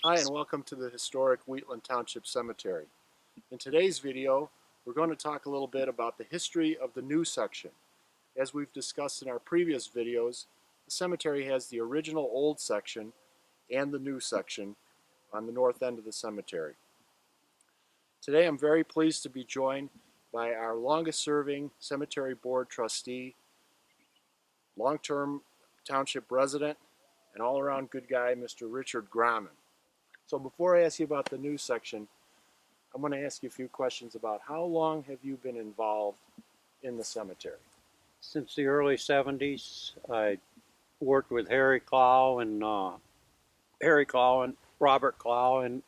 Hi and welcome to the historic Wheatland Township Cemetery. In today's video, we're going to talk a little bit about the history of the new section. As we've discussed in our previous videos, the cemetery has the original old section and the new section on the north end of the cemetery. Today I'm very pleased to be joined by our longest serving cemetery board trustee, long-term township resident, and all-around good guy, Mr. Richard Grommon. So before I ask you about the new section, I'm going to ask you a few questions about how long have you been involved in the cemetery? Since the early 70s, I worked with Harry Clow and Robert Clow and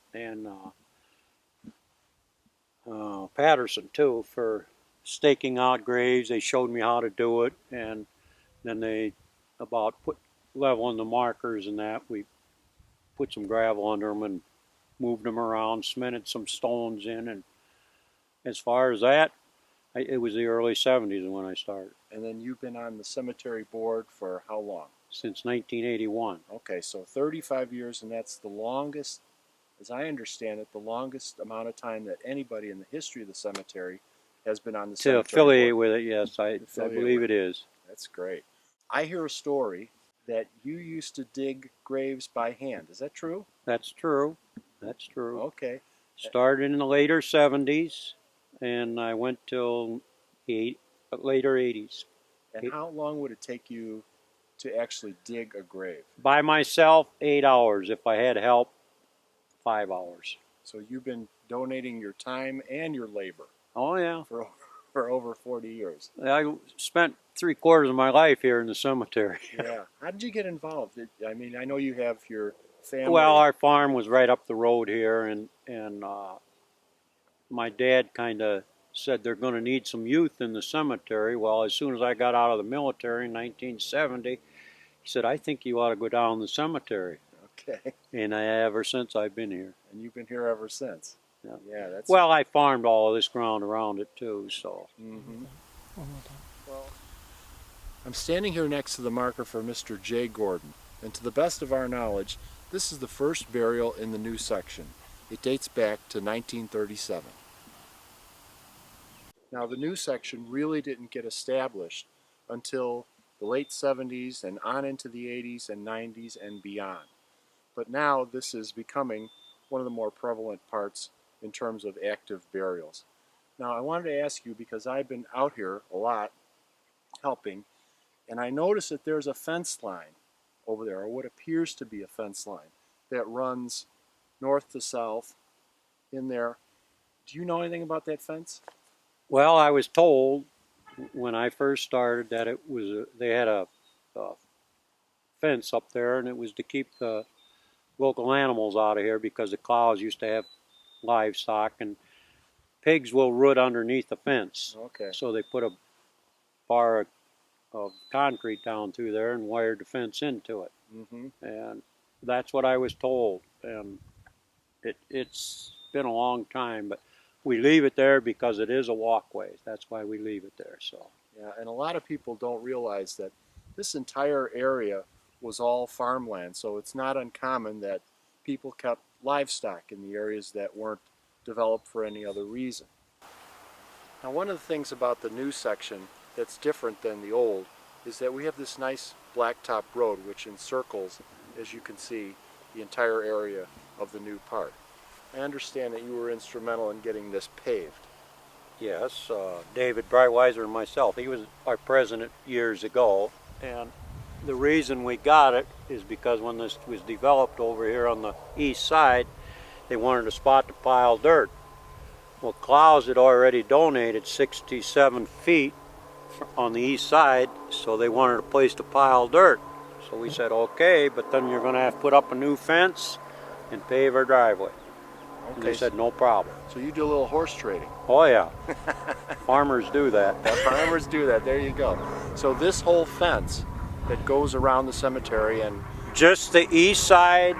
Patterson too for staking out graves. They showed me how to do it, and then they put leveling the markers and that. We put some gravel under them and moved them around, cemented some stones in, and as far as that, it was the early 70s when I started. And then you've been on the cemetery board for how long? Since 1981. Okay, so 35 years, and that's the longest, as I understand it, the longest amount of time that anybody in the history of the cemetery has been on the cemetery board. To affiliate with it, yes, I believe it is. That's great. I hear a story that you used to dig graves by hand. Is that true? That's true. That's true. Okay. Started in the later 70s, and I went till later 80s. And how long would it take you to actually dig a grave? By myself, 8 hours. If I had help, 5 hours. So you've been donating your time and your labor. Oh, yeah. For over 40 years. I spent 3/4 of my life here in the cemetery. Yeah. How did you get involved? I mean, I know you have your family. Well, our farm was right up the road here, and my dad kind of said they're going to need some youth in the cemetery. Well, as soon as I got out of the military in 1970, he said, I think you ought to go down the cemetery. Okay. And ever since I've been here. And you've been here ever since. Yeah. Yeah, that's. Well, I farmed all of this ground around it too, so. Mm-hmm. Well, I'm standing here next to the marker for Mr. J. Gordon, and to the best of our knowledge, this is the first burial in the new section. It dates back to 1937. Now, the new section really didn't get established until the late 70s and on into the 80s and 90s and beyond. But now this is becoming one of the more prevalent parts in terms of active burials. Now, I wanted to ask you, because I've been out here a lot helping, and I noticed that there's a fence line over there, or what appears to be a fence line, that runs north to south in there. Do you know anything about that fence? Well, I was told when I first started that it was they had a fence up there, and it was to keep the local animals out of here because the cows used to have livestock, and pigs will root underneath the fence. Okay. So they put a bar of concrete down through there and wired the fence into it. Mm-hmm. And that's what I was told. And it's been a long time, but we leave it there because it is a walkway. That's why we leave it there. So. Yeah, and a lot of people don't realize that this entire area was all farmland, so it's not uncommon that people kept livestock in the areas that weren't developed for any other reason. Now, one of the things about the new section that's different than the old is that we have this nice blacktop road which encircles, as you can see, the entire area of the new part. I understand that you were instrumental in getting this paved. Yes, David Brightweiser and myself. He was our president years ago, and the reason we got it is because when this was developed over here on the east side, they wanted a spot to pile dirt. Well, Clowes had already donated 67 feet on the east side, so they wanted a place to pile dirt. So we said, okay, but then you're going to have to put up a new fence and pave our driveway. Okay. And they said, no problem. So you do a little horse trading. Oh, yeah. Farmers do that. Farmers do that. There you go. So this whole fence that goes around the cemetery and... Just the east side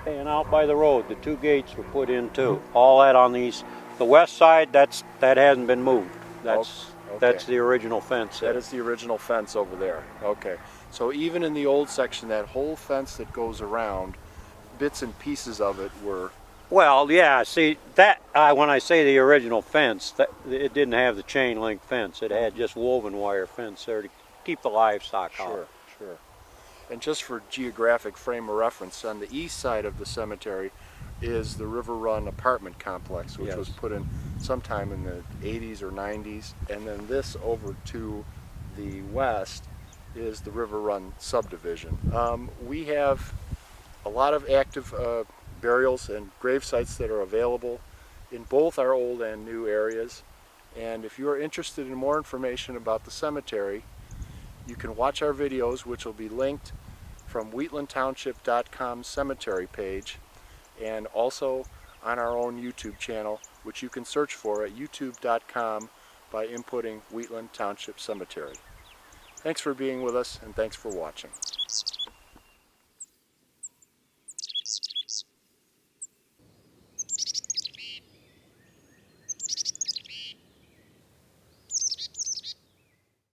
and out by the road, the two gates were put in too. All that on the east. The west side, that hasn't been moved. That's the original fence. That is the original fence over there. Okay. So even in the old section, that whole fence that goes around bits and pieces of it were. Well, yeah, see, that, when I say the original fence, that, it didn't have the chain link fence. It had just woven wire fence there to keep the livestock out. Sure. And just for geographic frame of reference, on the east side of the cemetery is the River Run apartment complex, which was put in sometime in the 80s or 90s. And then this over to the west is the River Run subdivision. We have a lot of active burials and grave sites that are available in both our old and new areas. And if you are interested in more information about the cemetery, you can watch our videos, which will be linked from wheatlandtownship.com cemetery page, and also on our own YouTube channel, which you can search for at youtube.com by inputting Wheatland Township Cemetery. Thanks for being with us, and thanks for watching.